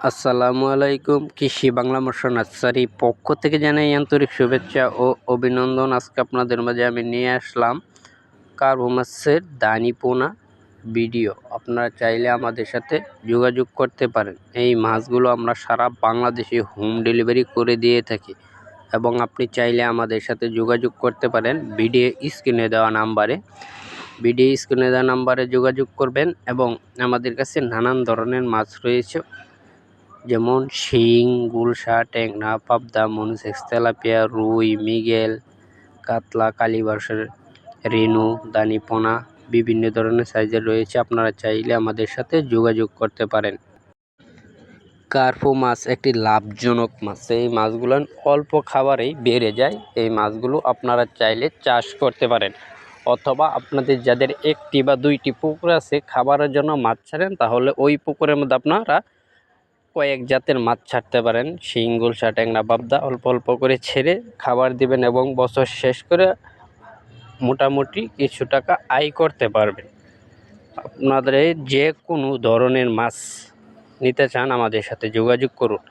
আসসালামু আলাইকুম। কৃষি বাংলা মৎস্য নার্সারি পক্ষ থেকে জানাই আন্তরিক শুভেচ্ছা ও অভিনন্দন। আজকে আপনাদের মাঝে আমি নিয়ে আসলাম কার্পো মাছের দানি পোনা ভিডিও। আপনারা চাইলে আমাদের সাথে যোগাযোগ করতে পারেন। এই মাছগুলো আমরা সারা বাংলাদেশে হোম ডেলিভারি করে দিয়ে থাকি এবং আপনি চাইলে আমাদের সাথে যোগাযোগ করতে পারেন ভিডিও স্ক্রিনে দেওয়া নাম্বারে যোগাযোগ করবেন এবং আমাদের কাছে নানান ধরনের মাছ রয়েছে, যেমন শিং, গুলশা, ট্যাংরা, পাবদা, মনসেক্স, তেলাপিয়া, রুই, মৃগেল, কাতলা, কালীবাউস, রেনু, দানিপোনা বিভিন্ন ধরনের সাইজের রয়েছে। আপনারা চাইলে আমাদের সাথে যোগাযোগ করতে পারেন। কার্পো মাছ একটি লাভজনক মাছ। এই মাছগুলো অল্প খাবারেই বেড়ে যায়। এই মাছগুলো আপনারা চাইলে চাষ করতে পারেন, অথবা আপনাদের যাদের একটি বা দুইটি পুকুর আছে খাবারের জন্য মাছ ছাড়েন, তাহলে ওই পুকুরের মধ্যে আপনারা কয়েক জাতের মাছ ছাড়তে পারেন। শিং, গুলশা, ট্যাংরা, পাবদা অল্প অল্প করে ছেড়ে খাবার দিবেন এবং বছর শেষ করে মোটামুটি কিছু টাকা আয় করতে পারবেন। আপনাদের যে কোনো ধরনের মাছ নিতে চান আমাদের সাথে যোগাযোগ করুন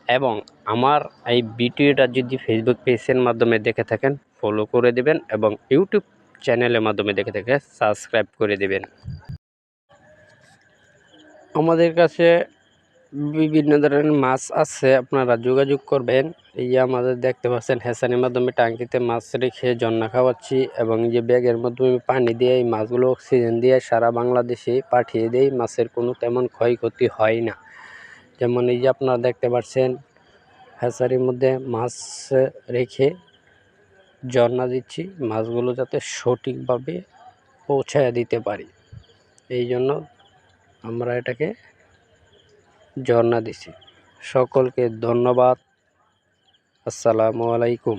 এবং আমার এই ভিডিওটা যদি ফেসবুক পেজের মাধ্যমে দেখে থাকেন ফলো করে দেবেন এবং ইউটিউব চ্যানেলের মাধ্যমে দেখে থাকেন সাবস্ক্রাইব করে দেবেন। আমাদের কাছে বিভিন্ন ধরনের মাছ আছে, আপনারা যোগাযোগ করবেন। এই যে আমাদের দেখতে পাচ্ছেন হ্যাচারির মাধ্যমে টাঙ্কিতে মাছ রেখে জন্না খাওয়াচ্ছি এবং যে ব্যাগের মাধ্যমে পানি দিয়ে এই মাছগুলো অক্সিজেন দিয়ে সারা বাংলাদেশে পাঠিয়ে দেয়। মাছের কোনো তেমন ক্ষয়ক্ষতি হয় না। যেমন এই যে আপনারা দেখতে পাচ্ছেন হ্যাচারির মধ্যে মাছ রেখে জন্না দিচ্ছি, মাছগুলো যাতে সঠিকভাবে পৌঁছায় দিতে পারি, এই জন্য আমরা এটাকে জন্না দিছি। সকলকে ধন্যবাদ। আসসালামু আলাইকুম।